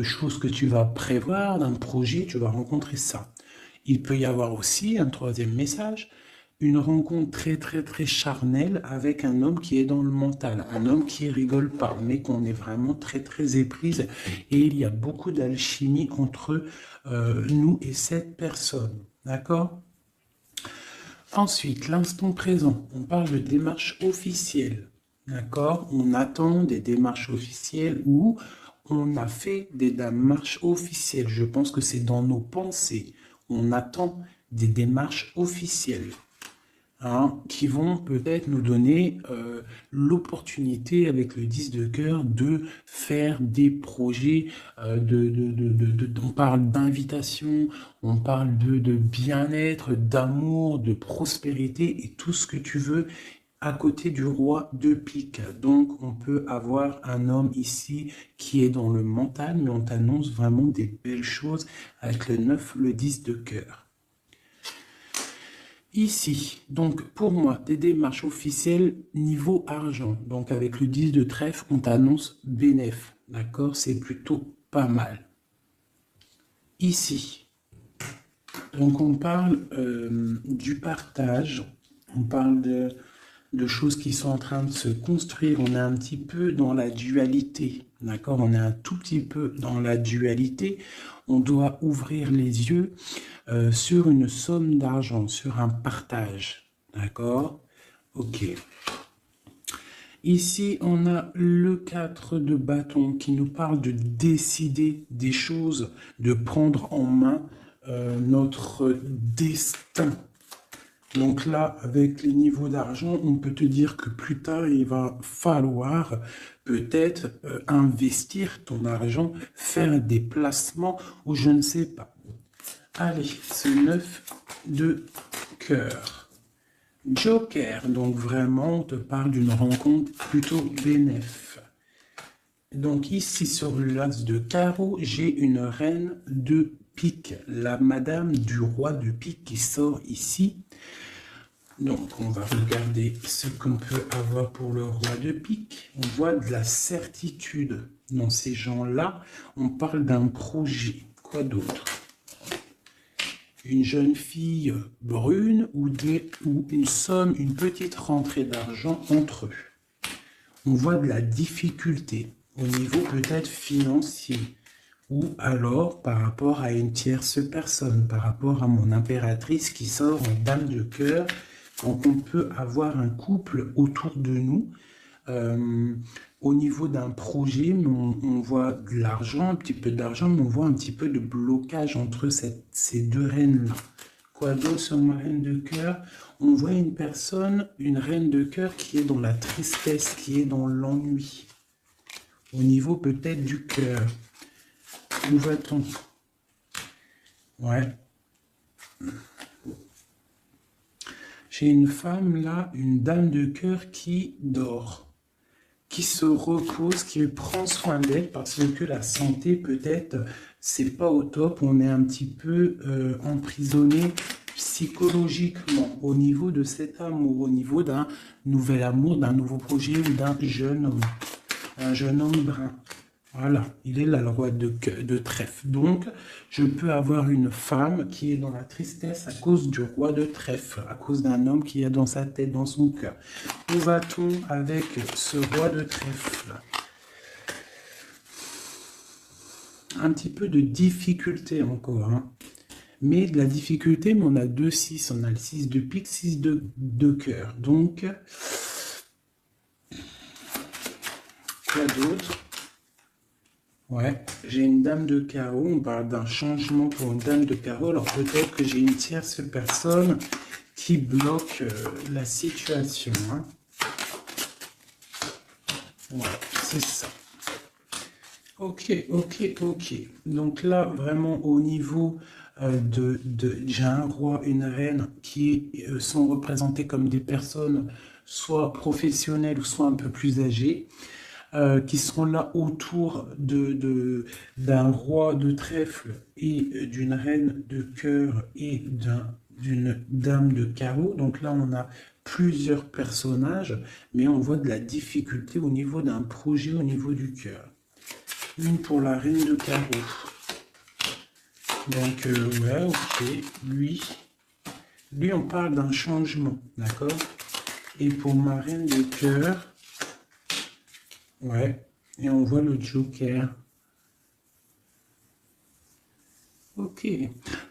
choses que tu vas prévoir, d'un projet, tu vas rencontrer ça. Il peut y avoir aussi un troisième message, une rencontre très charnelle avec un homme qui est dans le mental, un homme qui rigole pas, mais qu'on est vraiment très éprise, et il y a beaucoup d'alchimie entre nous et cette personne, d'accord? Ensuite, l'instant présent, on parle de démarche officielle, d'accord? On attend des démarches officielles ou on a fait des démarches officielles. Je pense que c'est dans nos pensées. On attend des démarches officielles, hein, qui vont peut-être nous donner l'opportunité avec le 10 de cœur de faire des projets, on parle d'invitation, on parle de bien-être, d'amour, de prospérité et tout ce que tu veux à côté du roi de pique. Donc on peut avoir un homme ici qui est dans le mental, mais on t'annonce vraiment des belles choses avec le 9, le 10 de cœur. Ici, donc pour moi, des démarches officielles niveau argent. Donc avec le 10 de trèfle, on t'annonce bénéf. D'accord? C'est plutôt pas mal. Ici, donc on parle du partage, on parle de choses qui sont en train de se construire. On est un petit peu dans la dualité. D'accord? On est un tout petit peu dans la dualité. On doit ouvrir les yeux sur une somme d'argent, sur un partage. D'accord? Ok. Ici, on a le 4 de bâton qui nous parle de décider des choses, de prendre en main notre destin. Donc là, avec les niveaux d'argent, on peut te dire que plus tard, il va falloir peut-être investir ton argent, faire des placements ou je ne sais pas. Allez, ce 9 de cœur. Joker, donc vraiment, on te parle d'une rencontre plutôt bénéf. Donc ici, sur l'as de carreau, j'ai une reine de pique, la madame du roi de pique qui sort ici. Donc, on va regarder ce qu'on peut avoir pour le roi de pique. On voit de la certitude dans ces gens-là. On parle d'un projet. Quoi d'autre? Une jeune fille brune ou une somme, une petite rentrée d'argent entre eux. On voit de la difficulté au niveau peut-être financier ou alors par rapport à une tierce personne, par rapport à mon impératrice qui sort en dame de cœur. Donc on peut avoir un couple autour de nous au niveau d'un projet, on voit de l'argent, un petit peu d'argent, mais on voit un petit peu de blocage entre ces deux reines-là. Quoi d'autre sur ma reine de cœur? On voit une personne, une reine de cœur qui est dans la tristesse, qui est dans l'ennui. Au niveau peut-être du cœur. Où va-t-on? Ouais. J'ai une femme là, une dame de cœur qui dort, qui se repose, qui prend soin d'elle parce que la santé peut-être c'est pas au top, on est un petit peu emprisonné psychologiquement au niveau de cet amour, au niveau d'un nouvel amour, d'un nouveau projet ou d'un jeune homme, un jeune homme brun. Voilà, il est là le roi de trèfle. Donc, je peux avoir une femme qui est dans la tristesse à cause du roi de trèfle, à cause d'un homme qui est dans sa tête, dans son cœur. Où va-t-on avec ce roi de trèfle? Un petit peu de difficulté encore, hein. Mais de la difficulté, mais on a 2-6, on a le 6 de pique, 6 de cœur. Donc, quoi d'autre? Ouais, j'ai une dame de carreau, on parle d'un changement pour une dame de carreau, alors peut-être que j'ai une tierce personne qui bloque la situation, hein. Ouais, c'est ça. Ok. Donc là, vraiment au niveau j'ai un roi, une reine qui sont représentés comme des personnes soit professionnelles ou soit un peu plus âgées. Qui seront là autour d'un roi de trèfle et d'une reine de cœur et d'une dame de carreau. Donc là, on a plusieurs personnages, mais on voit de la difficulté au niveau d'un projet, au niveau du cœur. Une pour la reine de carreau. Donc, ouais, ok. Lui, on parle d'un changement, d'accord? Et pour ma reine de cœur, ouais, et on voit le joker. Ok.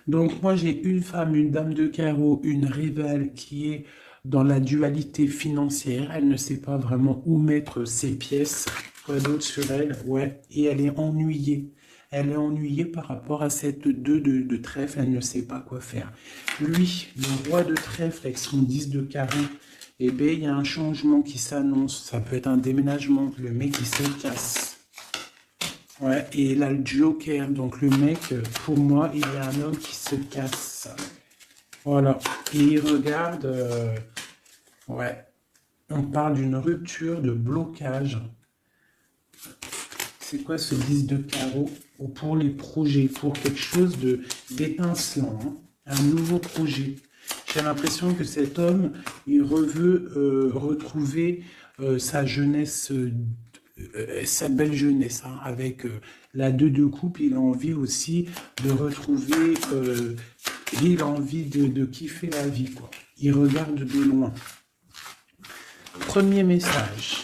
Donc, moi, j'ai une femme, une dame de carreau, une rivale qui est dans la dualité financière. Elle ne sait pas vraiment où mettre ses pièces. Quoi d'autre sur elle? Ouais. Et elle est ennuyée. Elle est ennuyée par rapport à cette 2 de trèfle. Elle ne sait pas quoi faire. Lui, le roi de trèfle avec son 10 de carreau, eh bien, il y a un changement qui s'annonce. Ça peut être un déménagement. Le mec, il se casse. Ouais, et là, le Joker, donc le mec, pour moi, il est un homme qui se casse. Voilà. Et il regarde, ouais, on parle d'une rupture, de blocage. C'est quoi ce 10 de carreau? Ou pour les projets, pour quelque chose d'étincelant, hein, un nouveau projet. J'ai l'impression que cet homme, il veut retrouver sa jeunesse, sa belle jeunesse, hein, avec la 2 de coupe. Il a envie aussi de retrouver, il a envie de kiffer la vie, quoi. Il regarde de loin. Premier message.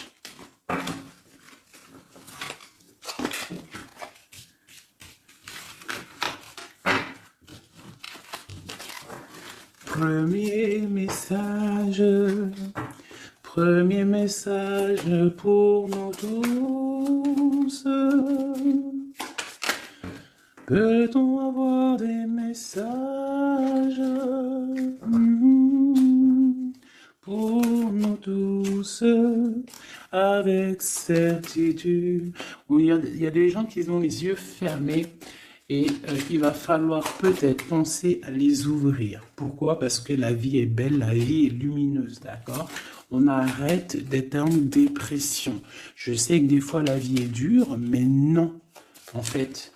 Premier message pour nous tous. Peut-on avoir des messages pour nous tous avec certitude? Il y a des gens qui ont les yeux fermés. Et il va falloir peut-être penser à les ouvrir. Pourquoi? Parce que la vie est belle, la vie est lumineuse, d'accord? On arrête d'être en dépression. Je sais que des fois la vie est dure, mais non. En fait,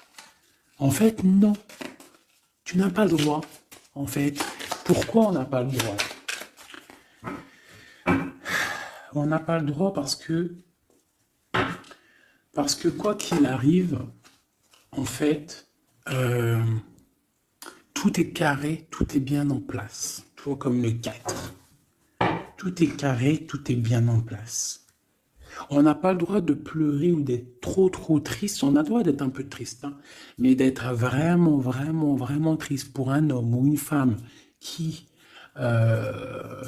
non. Tu n'as pas le droit. En fait, pourquoi on n'a pas le droit? On n'a pas le droit parce que quoi qu'il arrive, en fait, tout est carré, tout est bien en place. Tout comme le 4. Tout est carré, tout est bien en place. On n'a pas le droit de pleurer ou d'être trop triste. On a le droit d'être un peu triste, hein, mais d'être vraiment triste pour un homme ou une femme qui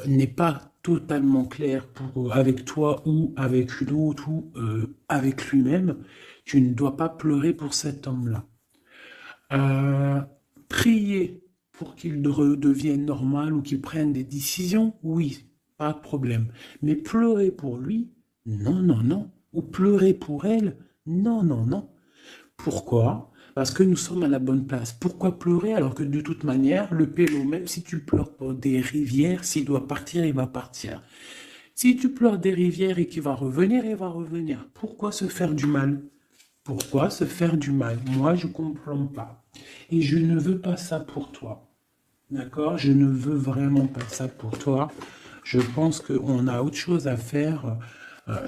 n'est pas totalement clair avec toi ou avec une autre ou avec lui-même. Tu ne dois pas pleurer pour cet homme-là. Prier pour qu'il redevienne normal ou qu'il prenne des décisions, oui, pas de problème. Mais pleurer pour lui, non. Ou pleurer pour elle, non. Pourquoi? Parce que nous sommes à la bonne place. Pourquoi pleurer alors que de toute manière, le pélo, même si tu pleures pour des rivières, s'il doit partir, il va partir. Si tu pleures des rivières et qu'il va revenir, il va revenir. Pourquoi se faire du mal? Pourquoi se faire du mal? Moi, je ne comprends pas. Et je ne veux pas ça pour toi. D'accord? Je ne veux vraiment pas ça pour toi. Je pense qu'on a autre chose à faire.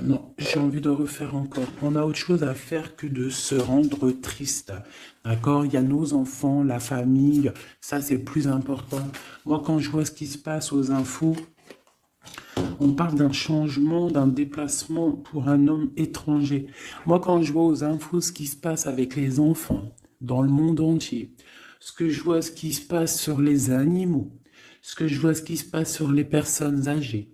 Non, j'ai envie de refaire encore. On a autre chose à faire que de se rendre triste. D'accord? Il y a nos enfants, la famille. Ça, c'est plus important. Moi, quand je vois ce qui se passe aux infos, on parle d'un changement, d'un déplacement pour un homme étranger. Moi, quand je vois aux infos ce qui se passe avec les enfants dans le monde entier, ce que je vois ce qui se passe sur les animaux, ce que je vois ce qui se passe sur les personnes âgées,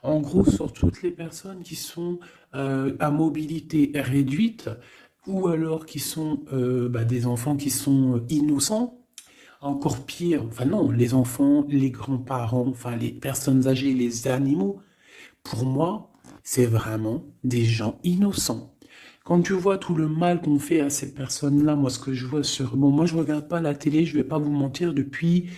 en gros sur toutes les personnes qui sont à mobilité réduite ou alors qui sont des enfants qui sont innocents. Encore pire, enfin non, les enfants, les grands-parents, enfin les personnes âgées, les animaux, pour moi, c'est vraiment des gens innocents. Quand tu vois tout le mal qu'on fait à ces personnes-là, moi ce que je vois sur... Bon, moi je regarde pas la télé, je vais pas vous mentir, depuis...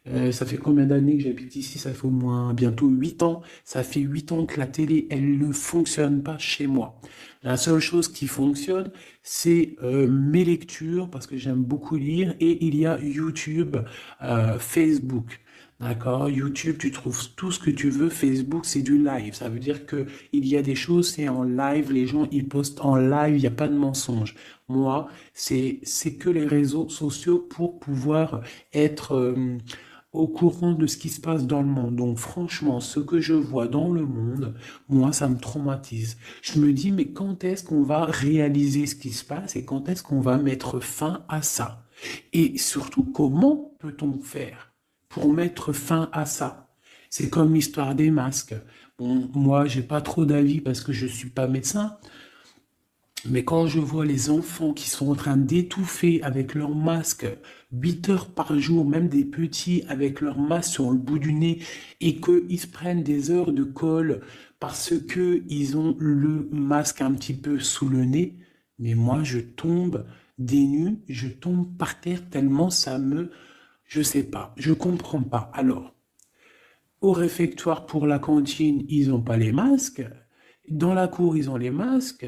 ça fait combien d'années que j'habite ici? Ça fait au moins bientôt 8 ans. Ça fait 8 ans que la télé, elle ne fonctionne pas chez moi. La seule chose qui fonctionne, c'est mes lectures, parce que j'aime beaucoup lire, et il y a YouTube, Facebook. D'accord? YouTube, tu trouves tout ce que tu veux. Facebook, c'est du live. Ça veut dire que il y a des choses, c'est en live. Les gens, ils postent en live. Il n'y a pas de mensonge. Moi, c'est que les réseaux sociaux pour pouvoir être au courant de ce qui se passe dans le monde. Donc, franchement, ce que je vois dans le monde, moi, ça me traumatise. Je me dis, mais quand est-ce qu'on va réaliser ce qui se passe et quand est-ce qu'on va mettre fin à ça? Et surtout, comment peut-on faire pour mettre fin à ça? C'est comme l'histoire des masques. Bon, moi, j'ai pas trop d'avis parce que je suis pas médecin, mais quand je vois les enfants qui sont en train d'étouffer avec leur masque 8 heures par jour, même des petits avec leur masque sur le bout du nez, et qu'ils se prennent des heures de colle parce que ils ont le masque un petit peu sous le nez, mais moi je tombe des nues, je tombe par terre tellement ça me, je sais pas, je comprends pas. Alors, au réfectoire pour la cantine, ils n'ont pas les masques. Dans la cour, ils ont les masques.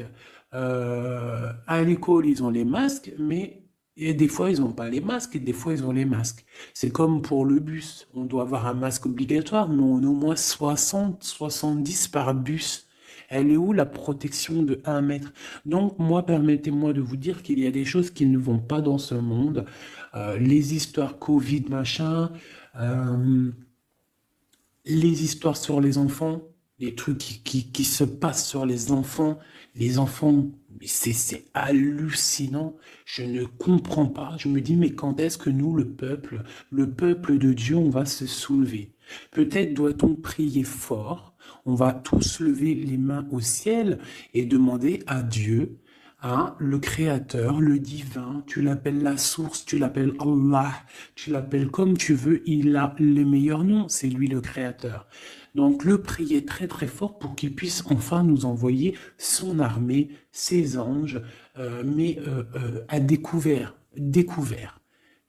À l'école, ils ont les masques, mais et des fois, ils n'ont pas les masques et des fois, ils ont les masques. C'est comme pour le bus. On doit avoir un masque obligatoire, mais on a au moins 60, 70 par bus. Elle est où la protection de 1 mètre? Donc, moi, permettez-moi de vous dire qu'il y a des choses qui ne vont pas dans ce monde. Les histoires Covid, machin. euh, les histoires sur les enfants, les trucs qui se passent sur les enfants, c'est hallucinant. Je ne comprends pas. Je me dis, mais quand est-ce que nous, le peuple de Dieu, on va se soulever? Peut-être doit-on prier fort. On va tous lever les mains au ciel et demander à Dieu, hein, le Créateur, le divin, tu l'appelles la source, tu l'appelles Allah, tu l'appelles comme tu veux, il a les meilleurs noms, c'est lui le Créateur. Donc le prier très très fort pour qu'il puisse enfin nous envoyer son armée, ses anges, à découvert,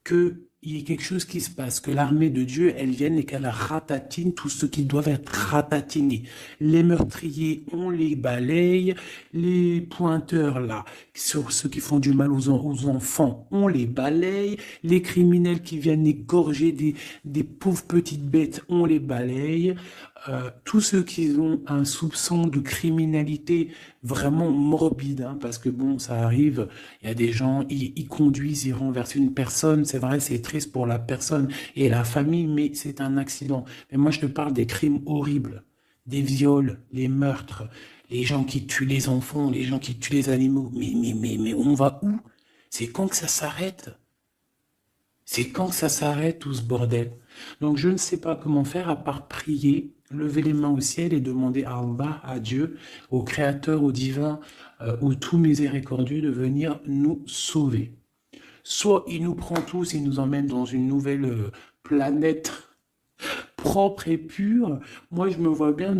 que il y ait quelque chose qui se passe, que l'armée de Dieu, elle vienne et qu'elle ratatine tout ce qui doit être ratatiné. Les meurtriers, on les balaye, les pointeurs là, sur ceux qui font du mal aux enfants, on les balaye, les criminels qui viennent égorger des pauvres petites bêtes, on les balaye. Tous ceux qui ont un soupçon de criminalité vraiment morbide, hein, parce que bon, ça arrive, il y a des gens, ils conduisent, ils renversent une personne, c'est vrai, c'est triste pour la personne et la famille, mais c'est un accident. Mais moi, je te parle des crimes horribles, des viols, les meurtres, les gens qui tuent les enfants, les gens qui tuent les animaux. Mais on va où? C'est quand que ça s'arrête? C'est quand que ça s'arrête tout ce bordel? Donc je ne sais pas comment faire à part prier, lever les mains au ciel et demander à Allah, à Dieu, au Créateur, au Divin, au tout miséricordieux de venir nous sauver. Soit il nous prend tous et nous emmène dans une nouvelle planète propre et pure. Moi, je me vois bien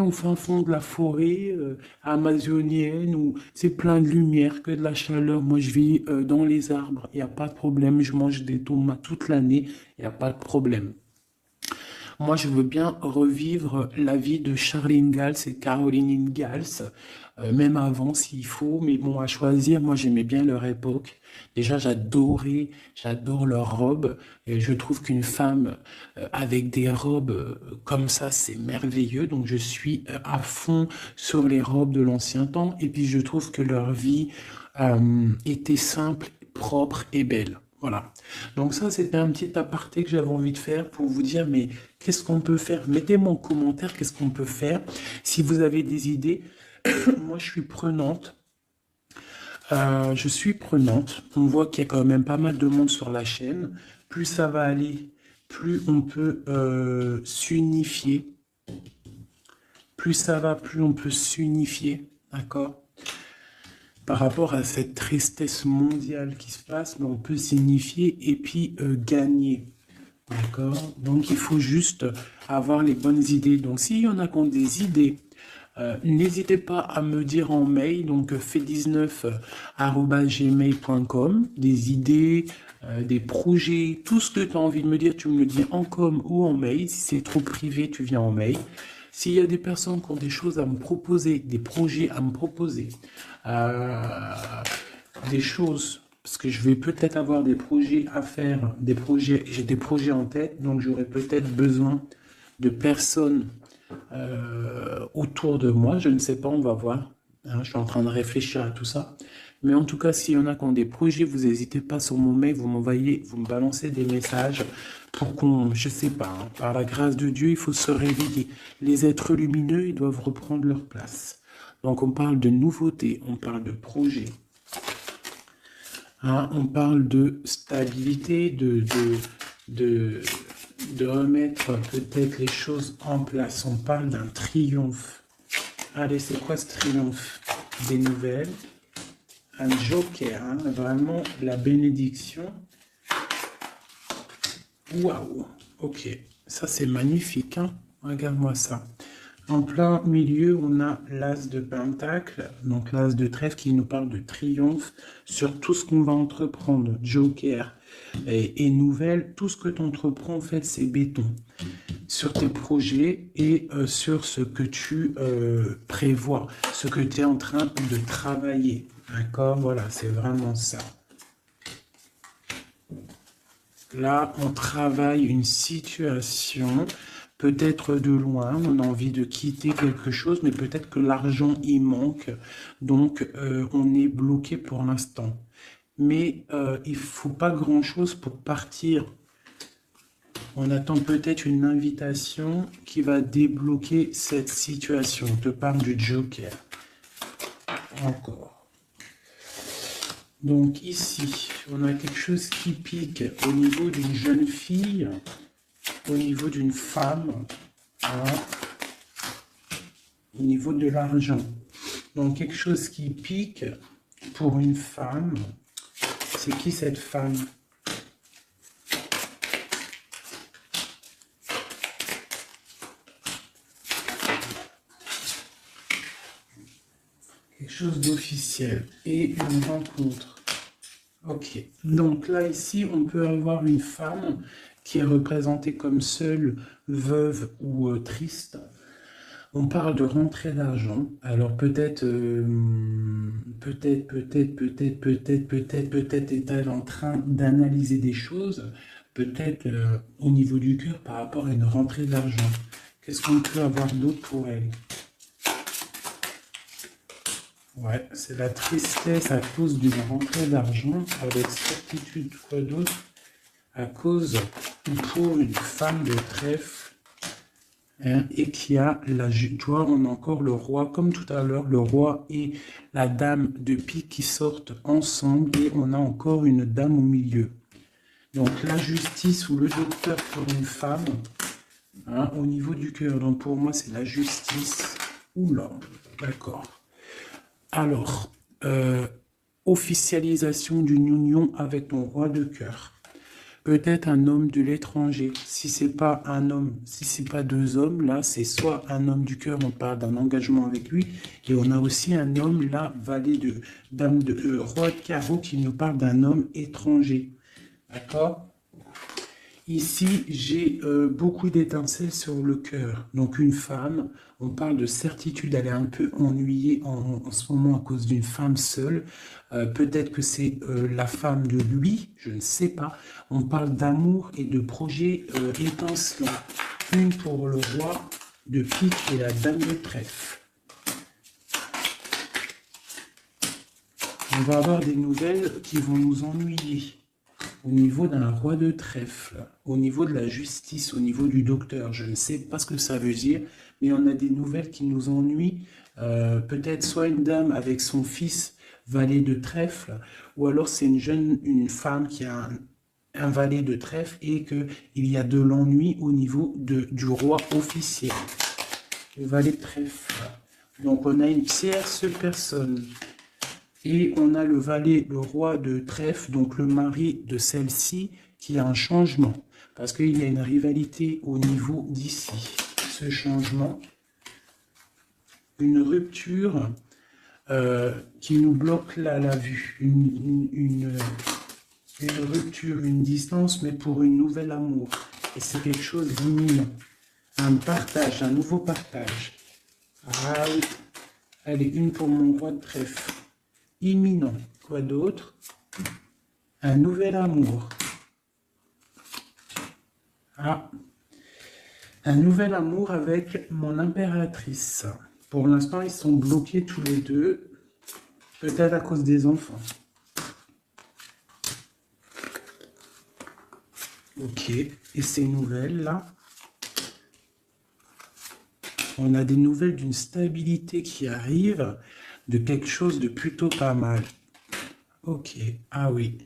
au fin fond de la forêt amazonienne où c'est plein de lumière, que de la chaleur. Moi, je vis dans les arbres, il n'y a pas de problème. Je mange des tomates toute l'année, il n'y a pas de problème. Moi, je veux bien revivre la vie de Charlene Gals et Caroline Ingalls, même avant s'il faut, mais bon, à choisir, moi j'aimais bien leur époque. Déjà, j'adore leurs robes, et je trouve qu'une femme avec des robes comme ça, c'est merveilleux, donc je suis à fond sur les robes de l'ancien temps, et puis je trouve que leur vie était simple, propre et belle. Voilà. Donc ça, c'était un petit aparté que j'avais envie de faire pour vous dire, mais qu'est-ce qu'on peut faire? Mettez-moi en commentaire qu'est-ce qu'on peut faire. Si vous avez des idées, moi je suis prenante. Je suis prenante. On voit qu'il y a quand même pas mal de monde sur la chaîne. Plus ça va aller, plus on peut s'unifier. Plus ça va, plus on peut s'unifier. D'accord? Par rapport à cette tristesse mondiale qui se passe, mais on peut s'unifier et puis gagner. D'accord? Donc il faut juste avoir les bonnes idées. Donc s'il y en a qui ont des idées, n'hésitez pas à me dire en mail, donc fait19@gmail.com, des idées, des projets, tout ce que tu as envie de me dire, tu me le dis en com ou en mail. Si c'est trop privé, tu viens en mail. S'il y a des personnes qui ont des choses à me proposer, des projets à me proposer, des choses parce que je vais peut-être avoir des projets à faire, j'ai des projets en tête, donc j'aurai peut-être besoin de personnes autour de moi. Je ne sais pas, on va voir. Hein, je suis en train de réfléchir à tout ça. Mais en tout cas, s'il y en a qui ont des projets, vous n'hésitez pas sur mon mail, vous m'envoyez, vous me balancez des messages pour qu'on, je sais pas, hein, par la grâce de Dieu, il faut se réveiller. Les êtres lumineux, ils doivent reprendre leur place. Donc on parle de nouveautés, on parle de projets. Hein, on parle de stabilité, de remettre peut-être les choses en place. On parle d'un triomphe. Allez, c'est quoi ce triomphe? Des nouvelles. Un joker, hein, vraiment la bénédiction. Waouh, ok, ça c'est magnifique, hein. Regarde-moi ça. En plein milieu, on a l'as de pentacle, donc l'as de trèfle qui nous parle de triomphe sur tout ce qu'on va entreprendre. Joker et nouvelle, tout ce que tu entreprends, en fait, c'est béton. Sur tes projets et sur ce que tu prévois, ce que tu es en train de travailler. D'accord? Voilà, c'est vraiment ça. Là, on travaille une situation, peut-être de loin, on a envie de quitter quelque chose, mais peut-être que l'argent y manque, donc on est bloqué pour l'instant. Mais il ne faut pas grand-chose pour partir. On attend peut-être une invitation qui va débloquer cette situation. On te parle du Joker. Encore. Donc ici, on a quelque chose qui pique au niveau d'une jeune fille, au niveau d'une femme, hein, au niveau de l'argent. Donc quelque chose qui pique pour une femme. C'est qui cette femme? Quelque chose d'officiel et une rencontre. Ok, donc là ici on peut avoir une femme qui est représentée comme seule, veuve ou triste. On parle de rentrée d'argent. Alors peut-être est-elle en train d'analyser des choses, peut-être au niveau du cœur par rapport à une rentrée d'argent. Qu'est-ce qu'on peut avoir d'autre pour elle? Ouais, c'est la tristesse à cause d'une rentrée d'argent, avec certitude, quoi d'autre? À cause, pour une femme de trèfle, hein, et qui a la, tu vois, on a encore le roi, comme tout à l'heure, le roi et la dame de pique qui sortent ensemble, et on a encore une dame au milieu. Donc la justice ou le docteur pour une femme, hein, au niveau du cœur. Donc pour moi, c'est la justice. Oula, d'accord. Alors, officialisation d'une union avec ton roi de cœur. Peut-être un homme de l'étranger. Si c'est pas un homme, si c'est pas deux hommes, là, c'est soit un homme du cœur, on parle d'un engagement avec lui, et on a aussi un homme, là, valet de dame de roi de carreau, qui nous parle d'un homme étranger. D'accord? Ici, j'ai beaucoup d'étincelles sur le cœur. Donc une femme, on parle de certitude, elle est un peu ennuyée en ce moment à cause d'une femme seule. Peut-être que c'est la femme de lui, je ne sais pas. On parle d'amour et de projets étincelants. Une pour le roi de pique et la dame de trèfle. On va avoir des nouvelles qui vont nous ennuyer. Au niveau d'un roi de trèfle, au niveau de la justice, au niveau du docteur, je ne sais pas ce que ça veut dire, mais on a des nouvelles qui nous ennuient. Peut-être soit une dame avec son fils valet de trèfle, ou alors c'est une femme qui a un valet de trèfle et qu'il y a de l'ennui au niveau du roi officiel. Le valet de trèfle. Donc on a une tierce personne. Et on a le valet, le roi de trèfle, donc le mari de celle-ci, qui a un changement. Parce qu'il y a une rivalité au niveau d'ici. Ce changement, une rupture qui nous bloque la vue. Une rupture, une distance, mais pour une nouvelle amour. Et c'est quelque chose d'imminent. Un partage, un nouveau partage. Allez, une pour mon roi de trèfle. Imminent. Quoi d'autre? Un nouvel amour. Ah, un nouvel amour avec mon impératrice. Pour l'instant, ils sont bloqués tous les deux, peut-être à cause des enfants. Ok, et ces nouvelles-là, on a des nouvelles d'une stabilité qui arrive, de quelque chose de plutôt pas mal. Ok, ah oui.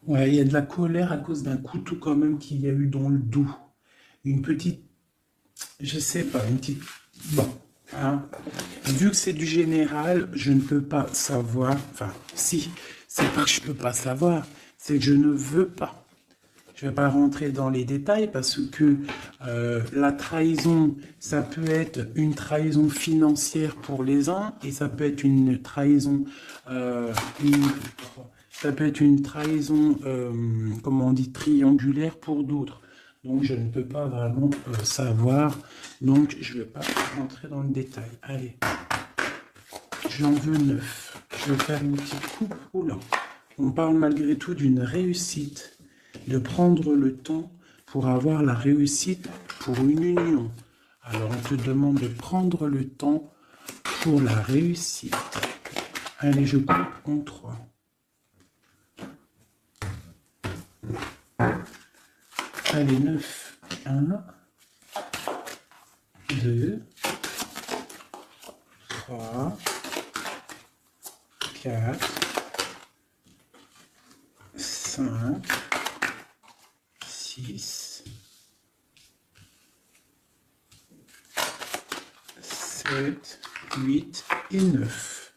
Ouais, il y a de la colère à cause d'un couteau quand même qu'il y a eu dans le dos. Une petite, je sais pas, une petite... Bon, hein. Vu que c'est du général, je ne peux pas savoir... Enfin, si, c'est pas que je peux pas savoir, c'est que je ne veux pas. Je ne vais pas rentrer dans les détails parce que la trahison, ça peut être une trahison financière pour les uns et ça peut être une trahison, euh, une- ça peut être une trahison, comment on dit, triangulaire pour d'autres. Donc je ne peux pas vraiment savoir. Donc je ne vais pas rentrer dans le détail. Allez, j'en veux 9. Je vais faire une petite coupe roulant. On parle malgré tout d'une réussite, de prendre le temps pour avoir la réussite pour une union. Alors on te demande de prendre le temps pour la réussite. Allez, je coupe en 3. Allez, 9. 1, 2, 3, 4, 5, 6, 7, 8 et 9.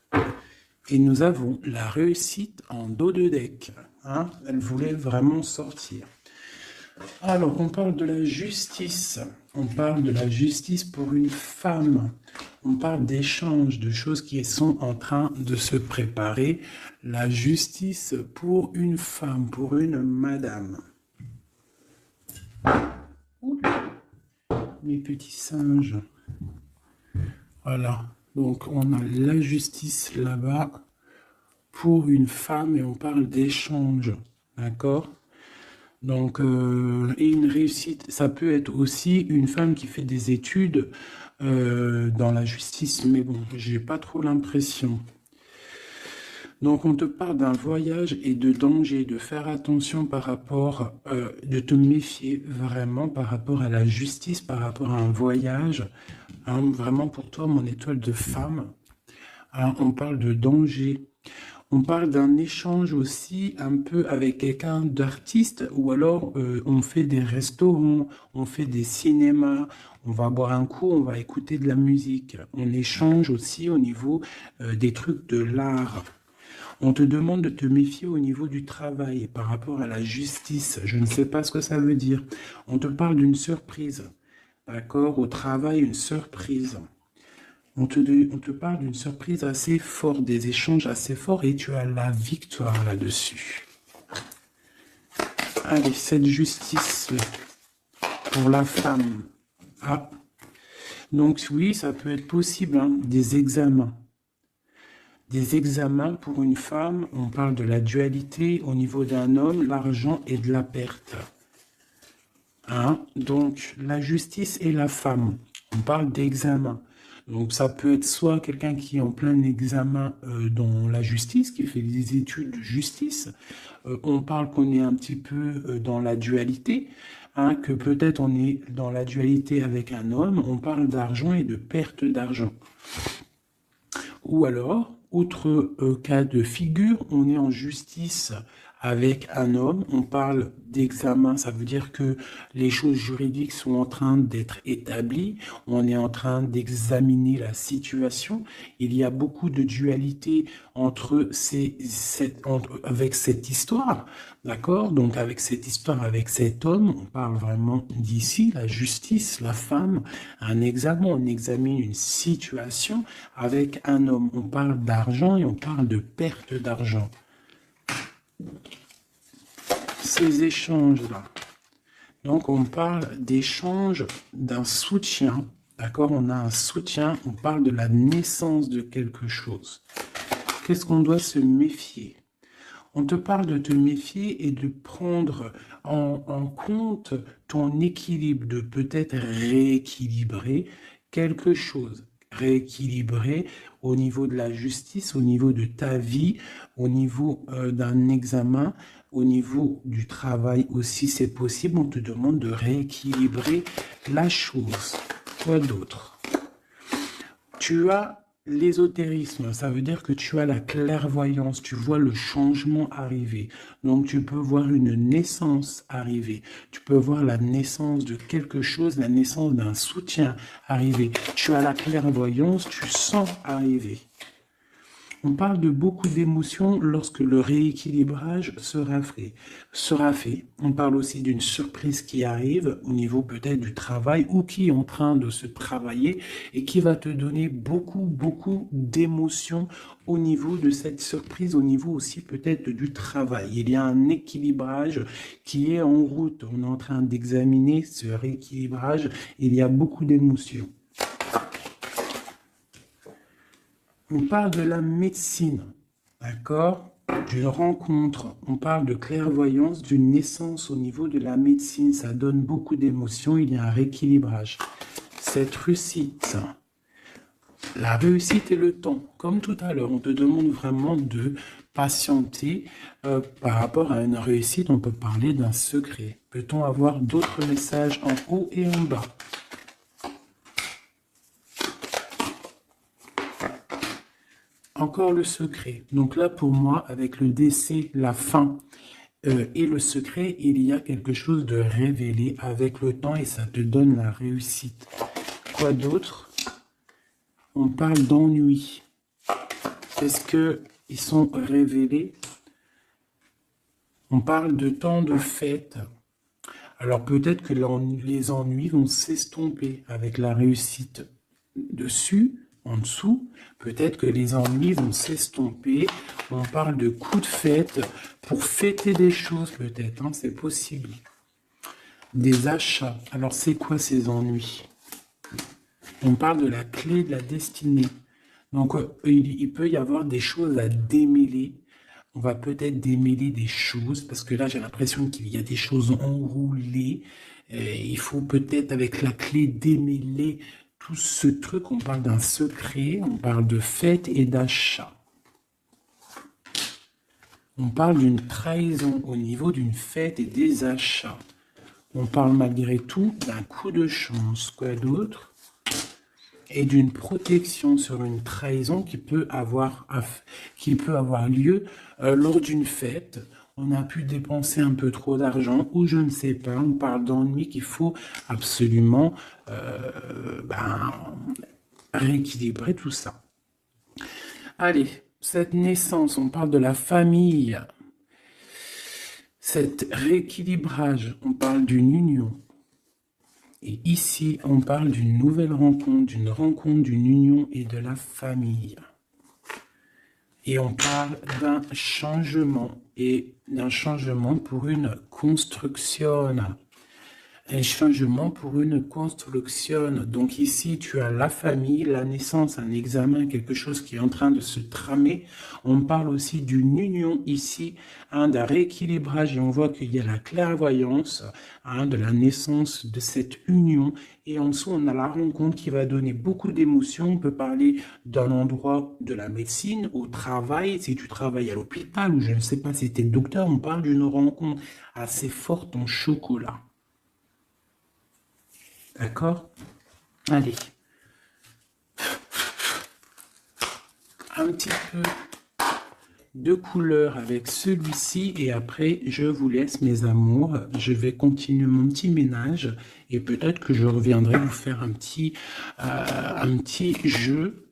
Et nous avons la réussite en dos de deck. Hein, elle voulait vraiment sortir. Alors, on parle de la justice. On parle de la justice pour une femme. On parle d'échanges, de choses qui sont en train de se préparer. La justice pour une femme, pour une madame. Ouh, mes petits singes. Voilà. Donc, on a la justice là-bas pour une femme et on parle d'échange. D'accord ? Donc, et une réussite, ça peut être aussi une femme qui fait des études dans la justice, mais bon, j'ai pas trop l'impression. Donc, on te parle d'un voyage et de danger, de faire attention par rapport, de te méfier vraiment par rapport à la justice, par rapport à un voyage. Hein, vraiment pour toi, mon étoile de femme. Hein, on parle de danger. On parle d'un échange aussi un peu avec quelqu'un d'artiste ou alors on fait des restaurants, on fait des cinémas, on va boire un coup, on va écouter de la musique. On échange aussi au niveau des trucs de l'art. On te demande de te méfier au niveau du travail par rapport à la justice. Je ne sais pas ce que ça veut dire. On te parle d'une surprise. D'accord? Au travail, une surprise. On te parle d'une surprise assez forte, des échanges assez forts et tu as la victoire là-dessus. Allez, cette justice pour la femme. Ah, donc oui, ça peut être possible, hein, des examens. Des examens pour une femme, on parle de la dualité au niveau d'un homme, l'argent et de la perte. Hein? Donc, la justice et la femme, on parle d'examen. Donc, ça peut être soit quelqu'un qui est en plein examen dans la justice, qui fait des études de justice. On parle qu'on est un petit peu dans la dualité, hein, que peut-être on est dans la dualité avec un homme. On parle d'argent et de perte d'argent. Ou alors, autre cas de figure, on est en justice avec un homme, on parle d'examen, ça veut dire que les choses juridiques sont en train d'être établies, on est en train d'examiner la situation, il y a beaucoup de dualité avec cette histoire, d'accord? Donc avec cette histoire, avec cet homme, on parle vraiment d'ici, la justice, la femme, un examen, on examine une situation avec un homme, on parle d'argent et on parle de perte d'argent. Ces échanges-là. Donc, on parle d'échange d'un soutien, D'accord? On a un soutien, on parle de la naissance de quelque chose. Qu'est-ce qu'on doit se méfier? On te parle de te méfier et de prendre en compte ton équilibre, de peut-être rééquilibrer quelque chose. Rééquilibrer au niveau de la justice, au niveau de ta vie, au niveau d'un examen, au niveau du travail aussi, c'est possible. On te demande de rééquilibrer la chose. Quoi d'autre? Tu as l'ésotérisme, ça veut dire que tu as la clairvoyance, tu vois le changement arriver. Donc tu peux voir une naissance arriver, tu peux voir la naissance de quelque chose, la naissance d'un soutien arriver. Tu as la clairvoyance, tu sens arriver. On parle de beaucoup d'émotions lorsque le rééquilibrage sera fait. On parle aussi d'une surprise qui arrive au niveau peut-être du travail ou qui est en train de se travailler et qui va te donner beaucoup d'émotions au niveau de cette surprise, au niveau aussi peut-être du travail. Il y a un équilibrage qui est en route. On est en train d'examiner ce rééquilibrage. Il y a beaucoup d'émotions. On parle de la médecine, d'accord? D'une rencontre, on parle de clairvoyance, d'une naissance au niveau de la médecine. Ça donne beaucoup d'émotions, il y a un rééquilibrage. Cette réussite, la réussite et le temps, comme tout à l'heure, on te demande vraiment de patienter par rapport à une réussite. On peut parler d'un secret. Peut-on avoir d'autres messages en haut et en bas? Encore le secret. Donc là, pour moi, avec le décès, la fin et le secret, il y a quelque chose de révélé avec le temps et ça te donne la réussite. Quoi d'autre? On parle d'ennui. Est-ce qu'ils sont révélés? On parle de temps de fête. Alors peut-être que les ennuis vont s'estomper avec la réussite dessus. En dessous, peut-être que les ennuis vont s'estomper. On parle de coups de fête pour fêter des choses, peut-être, hein, c'est possible. Des achats. Alors, c'est quoi ces ennuis? On parle de la clé de la destinée. Donc, il peut y avoir des choses à démêler. On va peut-être démêler des choses, parce que là, j'ai l'impression qu'il y a des choses enroulées. Il faut peut-être, avec la clé, démêler tout ce truc. On parle d'un secret, on parle de fête et d'achat. On parle d'une trahison au niveau d'une fête et des achats. On parle malgré tout d'un coup de chance. Quoi d'autre? Et d'une protection sur une trahison qui peut avoir lieu lors d'une fête. On a pu dépenser un peu trop d'argent ou je ne sais pas. On parle d'ennui qu'il faut absolument rééquilibrer tout ça. Allez, cette naissance, on parle de la famille. Cet rééquilibrage, on parle d'une union. Et ici, on parle d'une nouvelle rencontre, d'une union et de la famille. Et on parle d'un changement, et d'un changement pour une construction. Un changement pour une construction. Donc ici, tu as la famille, la naissance, un examen, quelque chose qui est en train de se tramer. On parle aussi d'une union ici, d'un rééquilibrage. Et on voit qu'il y a la clairvoyance de la naissance de cette union. Et en dessous, on a la rencontre qui va donner beaucoup d'émotions. On peut parler d'un endroit de la médecine, au travail. Si tu travailles à l'hôpital ou je ne sais pas si tu es docteur, on parle d'une rencontre assez forte en chocolat. D'accord? Allez. Un petit peu de couleur avec celui-ci et après je vous laisse mes amours. Je vais continuer mon petit ménage et peut-être que je reviendrai vous faire un petit jeu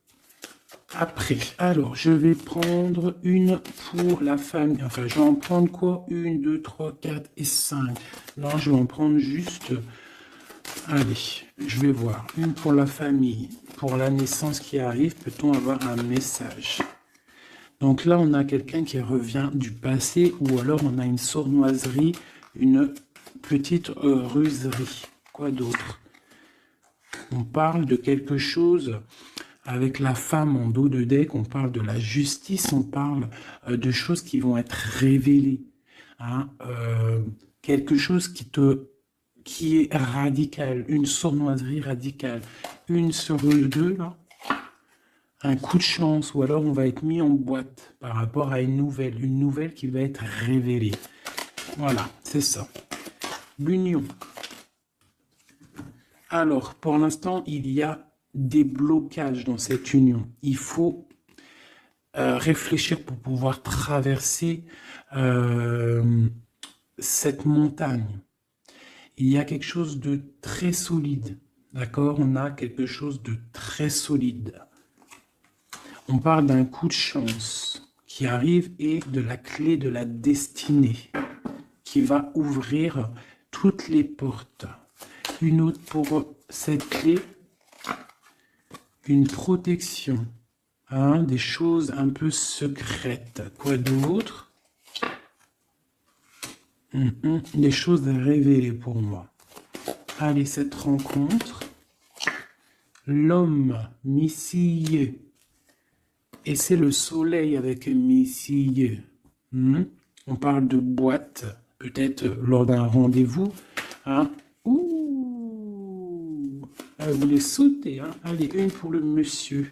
après. Alors je vais prendre une pour la famille. Enfin je vais en prendre quoi? 1, 2, 3, 4 et 5. Non, je vais en prendre juste... Allez, je vais voir. Une pour la famille, pour la naissance qui arrive, peut-on avoir un message? Donc là, on a quelqu'un qui revient du passé ou alors on a une sournoiserie, une petite ruserie. Quoi d'autre? On parle de quelque chose avec la femme en dos de deck, on parle de la justice, on parle de choses qui vont être révélées. Hein, quelque chose qui est radical, une sournoiserie radicale. Une sur le deux, là, un coup de chance, ou alors on va être mis en boîte par rapport à une nouvelle qui va être révélée. Voilà, c'est ça. L'union. Alors, pour l'instant, il y a des blocages dans cette union. Il faut réfléchir pour pouvoir traverser cette montagne. Il y a quelque chose de très solide, d'accord? On a quelque chose de très solide. On parle d'un coup de chance qui arrive et de la clé de la destinée qui va ouvrir toutes les portes. Une autre pour cette clé, une protection, hein, des choses un peu secrètes. Quoi d'autre? Des choses à révéler pour moi. Allez, cette rencontre, l'homme missile, et c'est le soleil avec missile. On parle de boîte, peut-être lors d'un rendez-vous. Hein. Ouh, vous voulez sauter, hein. Allez, une pour le monsieur.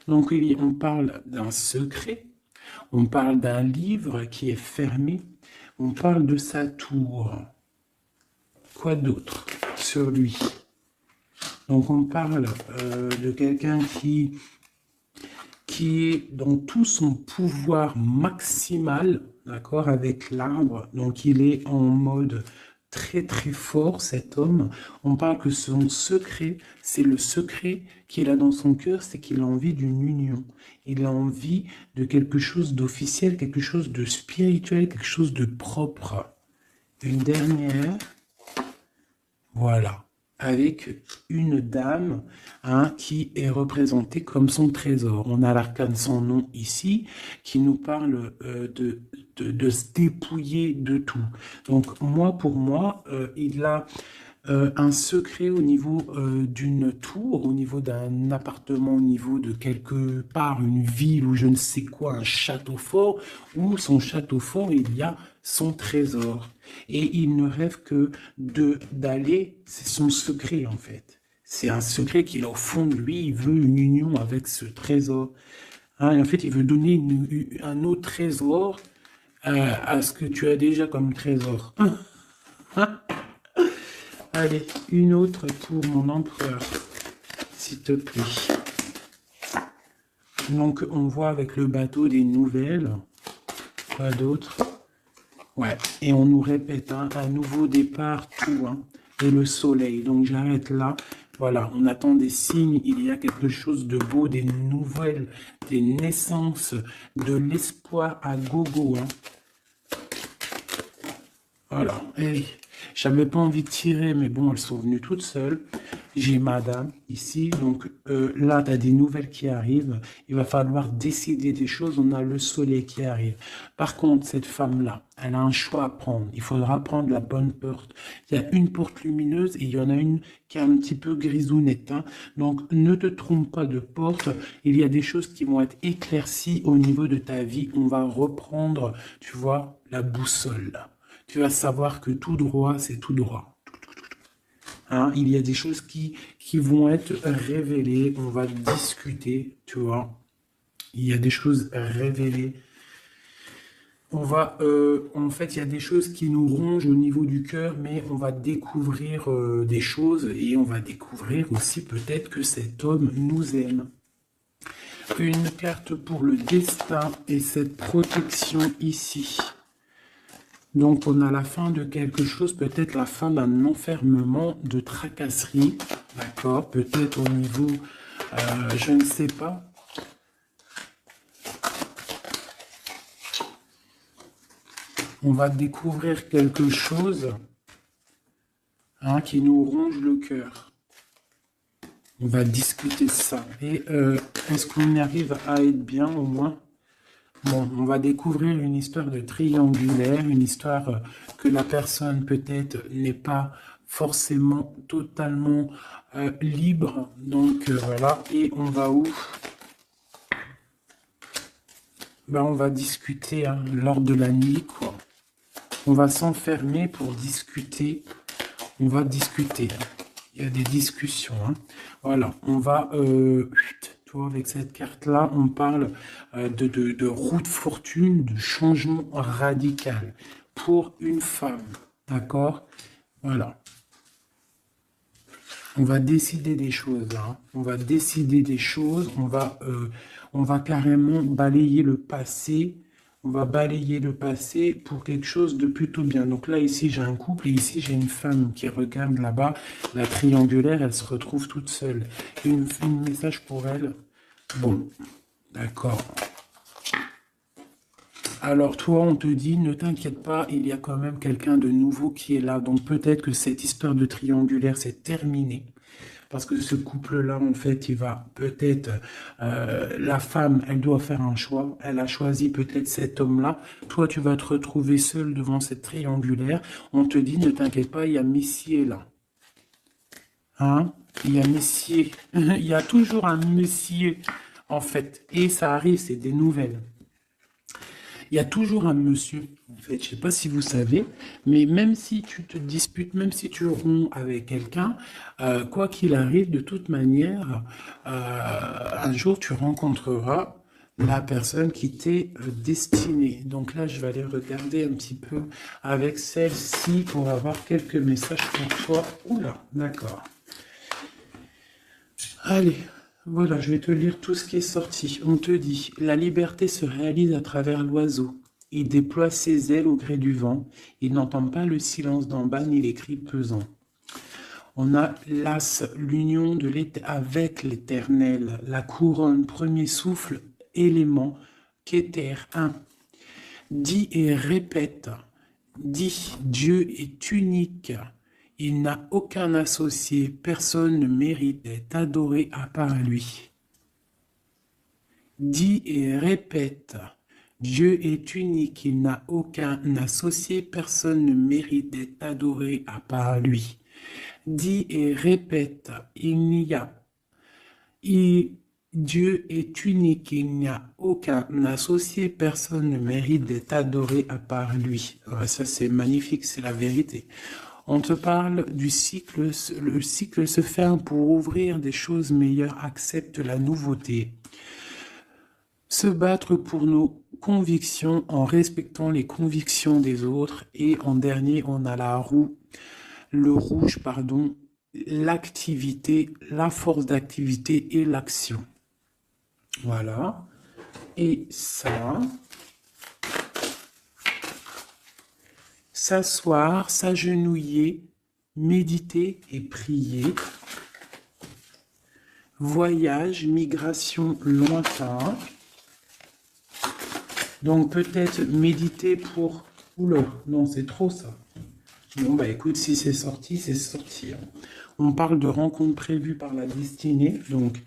Donc, on parle d'un secret, on parle d'un livre qui est fermé, on parle de sa tour. Quoi d'autre sur lui? Donc, on parle de quelqu'un qui est dans tout son pouvoir maximal, d'accord, avec l'arbre. Donc, il est en mode très très fort, cet homme. On parle que son secret, c'est le secret qu'il a dans son cœur, c'est qu'il a envie d'une union. Il a envie de quelque chose d'officiel, quelque chose de spirituel, quelque chose de propre. Une dernière, voilà, avec une dame, hein, qui est représentée comme son trésor. On a l'arcane sans nom ici, qui nous parle de se dépouiller de tout. Donc pour moi, il a un secret au niveau d'une tour, au niveau d'un appartement, au niveau de quelque part, une ville ou je ne sais quoi, un château fort, où son château fort, il y a son trésor. Et il ne rêve que d'aller, c'est son secret en fait. C'est un secret qu'il a au fond de lui, il veut une union avec ce trésor. Hein, et en fait, il veut donner un autre trésor à ce que tu as déjà comme trésor. Allez, une autre pour mon empereur, s'il te plaît. Donc, on voit avec le bateau des nouvelles. Quoi d'autre? Ouais, et on nous répète, hein, un nouveau départ, tout, hein, et le soleil. Donc, j'arrête là. Voilà, on attend des signes, il y a quelque chose de beau, des nouvelles, des naissances, de l'espoir à gogo. Hein. Voilà, et j'avais pas envie de tirer, mais bon, elles sont venues toutes seules. J'ai madame ici, donc là, tu as des nouvelles qui arrivent. Il va falloir décider des choses. On a le soleil qui arrive. Par contre, cette femme-là, elle a un choix à prendre. Il faudra prendre la bonne porte. Il y a une porte lumineuse et il y en a une qui est un petit peu grisounette. Hein. Donc, ne te trompe pas de porte. Il y a des choses qui vont être éclaircies au niveau de ta vie. On va reprendre, tu vois, la boussole là. Tu vas savoir que tout droit, c'est tout droit. Hein, il y a des choses qui vont être révélées. On va discuter, tu vois. Il y a des choses révélées. On va, en fait, il y a des choses qui nous rongent au niveau du cœur, mais on va découvrir des choses et on va découvrir aussi peut-être que cet homme nous aime. Une carte pour le destin et cette protection ici. Donc, on a la fin de quelque chose, peut-être la fin d'un enfermement de tracasserie, d'accord? Peut-être au niveau, je ne sais pas. On va découvrir quelque chose, hein, qui nous ronge le cœur. On va discuter ça. Et est-ce qu'on arrive à être bien au moins? Bon, on va découvrir une histoire de triangulaire, une histoire que la personne peut-être n'est pas forcément totalement libre. Donc voilà, et on va où? Ben, on va discuter hein, lors de la nuit, quoi. On va s'enfermer pour discuter. On va discuter. Il y a des discussions. Hein. Voilà, on va... toi, avec cette carte-là, on parle de roue de fortune, de changement radical pour une femme. D'accord? Voilà. On va décider des choses. Hein. On va décider des choses. On va carrément balayer le passé. On va balayer le passé pour quelque chose de plutôt bien. Donc là, ici, j'ai un couple et ici, j'ai une femme qui regarde là-bas. La triangulaire, elle se retrouve toute seule. Un message pour elle. Bon, d'accord. Alors toi, on te dit, ne t'inquiète pas, il y a quand même quelqu'un de nouveau qui est là. Donc peut-être que cette histoire de triangulaire, c'est terminé. Parce que ce couple-là, en fait, il va peut-être... la femme, elle doit faire un choix. Elle a choisi peut-être cet homme-là. Toi, tu vas te retrouver seul devant cette triangulaire. On te dit, ne t'inquiète pas, il y a Messier là. Hein? Il y a Messier. Il y a toujours un Messier, en fait. Et ça arrive, c'est des nouvelles. Il y a toujours un monsieur, en fait, je ne sais pas si vous savez, mais même si tu te disputes, même si tu romps avec quelqu'un, quoi qu'il arrive, de toute manière, un jour tu rencontreras la personne qui t'est destinée. Donc là, je vais aller regarder un petit peu avec celle-ci pour avoir quelques messages pour toi. Oula, d'accord. Allez. Voilà, je vais te lire tout ce qui est sorti. On te dit, la liberté se réalise à travers l'oiseau. Il déploie ses ailes au gré du vent. Il n'entend pas le silence d'en bas ni les cris pesants. On a l'as, l'union de avec l'éternel, la couronne, premier souffle, élément, qu'éther, un. Dis et répète. Dis, Dieu est unique. Il n'a aucun associé, personne ne mérite d'être adoré à part lui. Dis et répète, Dieu est unique, il n'a aucun associé, personne ne mérite d'être adoré à part lui. Dis et répète, Dieu est unique, il n'y a aucun associé, personne ne mérite d'être adoré à part lui. Ouais, ça c'est magnifique, c'est la vérité. On te parle du cycle, le cycle se ferme pour ouvrir des choses meilleures, accepte la nouveauté. Se battre pour nos convictions en respectant les convictions des autres. Et en dernier, on a le rouge, pardon, l'activité, la force d'activité et l'action. Voilà. Et ça... S'asseoir, s'agenouiller, méditer et prier. Voyage, migration lointain. Donc peut-être méditer pour... Oula, non, c'est trop ça. Bon, bah écoute, si c'est sorti, c'est sorti. Hein. On parle de rencontres prévues par la destinée. Donc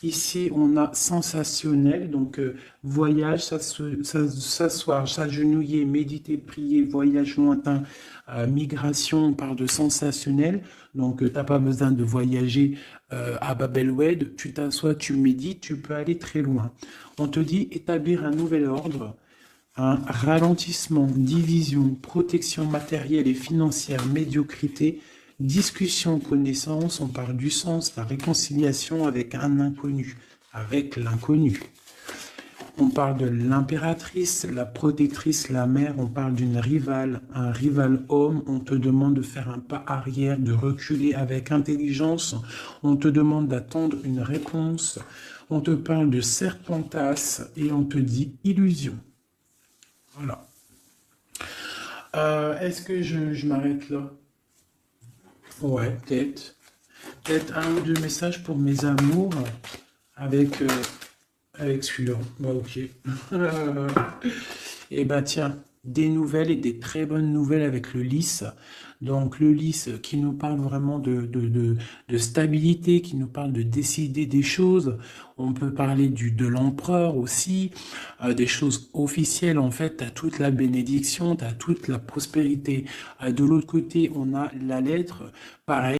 ici, on a sensationnel. Donc voyage, s'asseoir, s'agenouiller, méditer, prier, voyage lointain, migration, on parle de sensationnel. Donc tu n'as pas besoin de voyager à Babelwed. Tu t'assois, tu médites, tu peux aller très loin. On te dit établir un nouvel ordre. Un ralentissement, division, protection matérielle et financière, médiocrité, discussion, connaissance, on parle du sens, la réconciliation avec un inconnu, avec l'inconnu. On parle de l'impératrice, la protectrice, la mère, on parle d'une rivale, un rival homme, on te demande de faire un pas arrière, de reculer avec intelligence, on te demande d'attendre une réponse, on te parle de serpentas et on te dit illusion. Voilà. Est-ce que je m'arrête là? Ouais, peut-être. Peut-être un ou deux messages pour mes amours avec celui-là. Bah, ok. Et bah tiens, des nouvelles et des très bonnes nouvelles avec le lys. Donc le lys qui nous parle vraiment de stabilité, qui nous parle de décider des choses. On peut parler de l'empereur aussi, des choses officielles. En fait, tu as toute la bénédiction, tu as toute la prospérité. De l'autre côté, on a la lettre, pareil.